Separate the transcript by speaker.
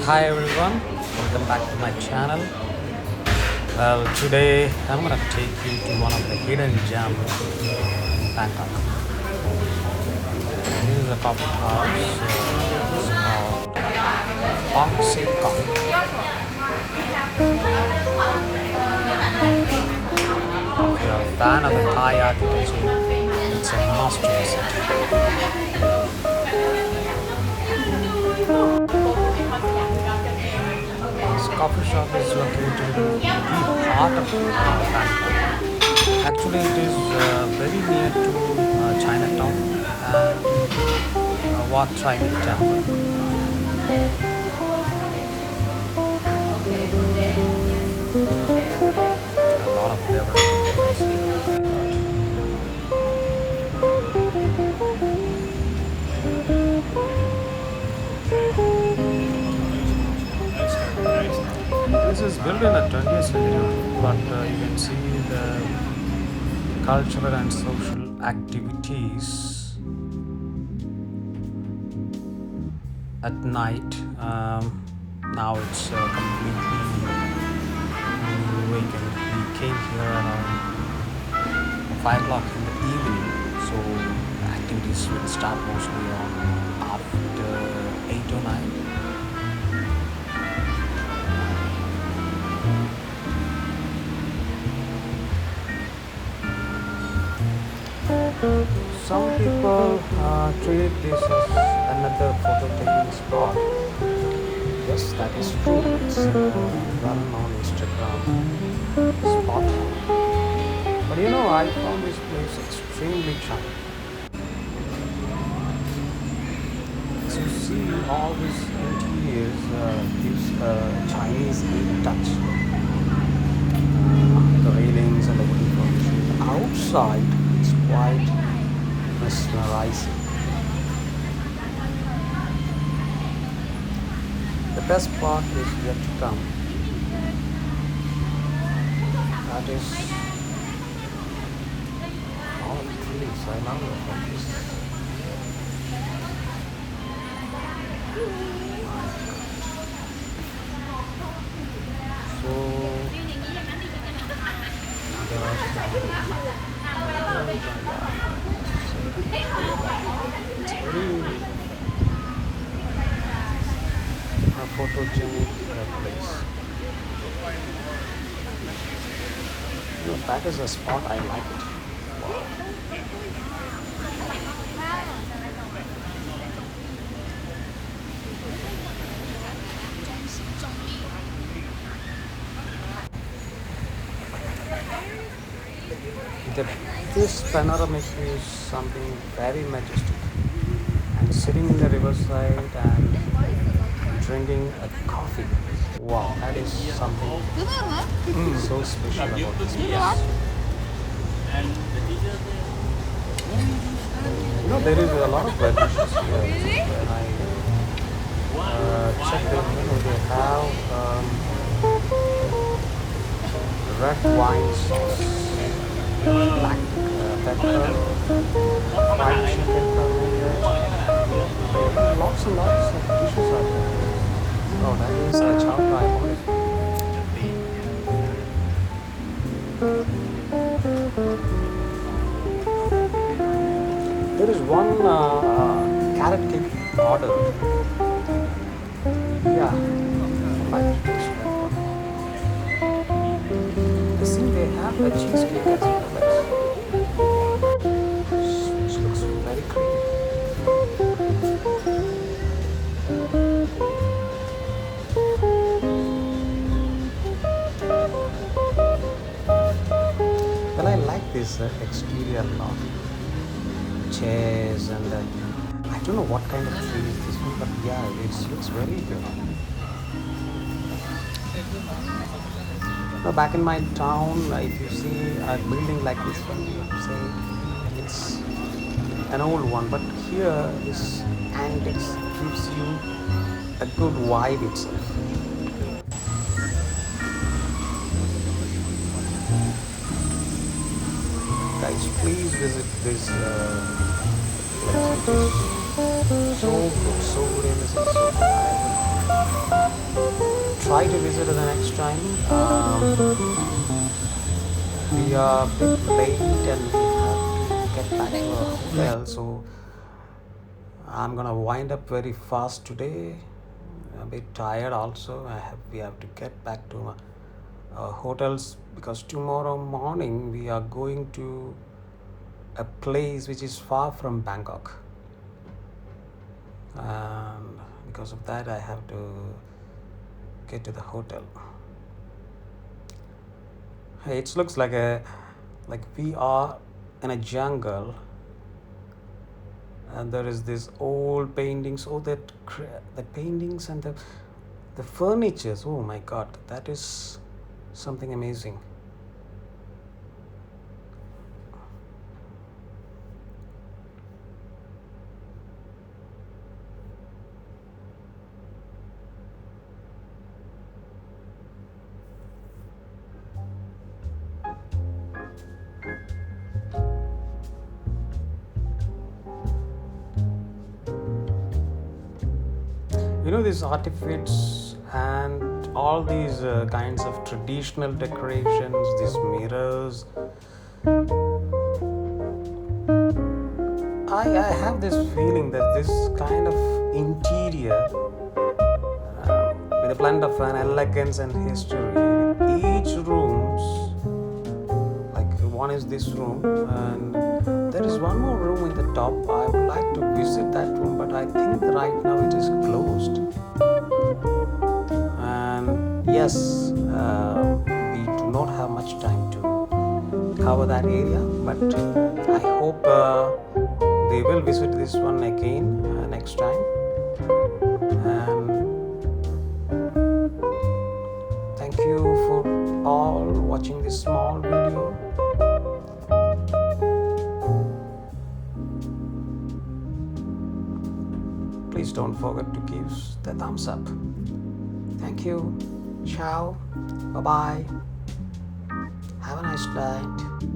Speaker 1: Hi everyone, welcome back to my channel. Well, today I'm gonna take you to one of the hidden gems in Bangkok. This is a coffee house. It's called Hong Sieng Kong. If you're a fan of the Thai architecture, it's a must visit. This coffee shop is located in the heart of Bangkok. Actually, it is very near to Chinatown and Wat Chai Temple. A lot of flavor. This is built in the 20th century, but you can see the cultural and social activities at night. Now it's completely vacant. We came here around 5 o'clock in the evening, so the activities will start mostly on after 8 or 9. Some people treat this as another photo taking spot. Yes, that is true. It's a well-known Instagram spot. But I found this place extremely charming. As you see, all these interiors gives a Chinese touch. The railings and the wooden furniture. Outside, it's quite mesmerizing. The best part is yet to come. That is all the trees. I love this. So it's very a photogenic place. That is a spot I like it. Wow. This panoramic view is something very majestic. And sitting in the riverside and drinking a coffee. Wow, that is something so special about this place. There is a lot of bread dishes here. When I checked it, they have red wine sauce, black pepper, fried chicken curry. Lots and lots of dishes are there. Oh, that is a Chao Phraya River. There is one carrot cake order. Yeah, like this one. I think they have a cheesecake as well, which looks very creamy. Well, I like this exterior lot. Chairs and I don't know what kind of tree is this one, but yeah, it looks very good. Now, back in my town, if you see a building like this one, you say it's an old one, but here this antiques gives you a good vibe itself. Guys, please visit this place. It is so good, so good, and so good. try to visit it the next time. We are a bit late and we have to get back to our hotel, so I'm gonna wind up very fast today. A bit tired also. We have to get back to our hotels because tomorrow morning we are going to a place which is far from Bangkok, and because of that I have to get to the hotel. Hey, it looks like we are in a jungle, and there is this old paintings. Oh, the paintings and the furnitures. Oh my God, that is something amazing. These artifacts and all these kinds of traditional decorations, these mirrors. I have this feeling that this kind of interior, with a blend of an elegance and history, with each rooms, like one is this room, and there is one more room in the top. I would like to visit that room, but I think right now it is closed. And yes, we do not have much time to cover that area, but I hope they will visit this one again next time. And thank you for all watching this small video. Please don't forget to give the thumbs up. Thank you. Ciao. Bye bye. Have a nice night.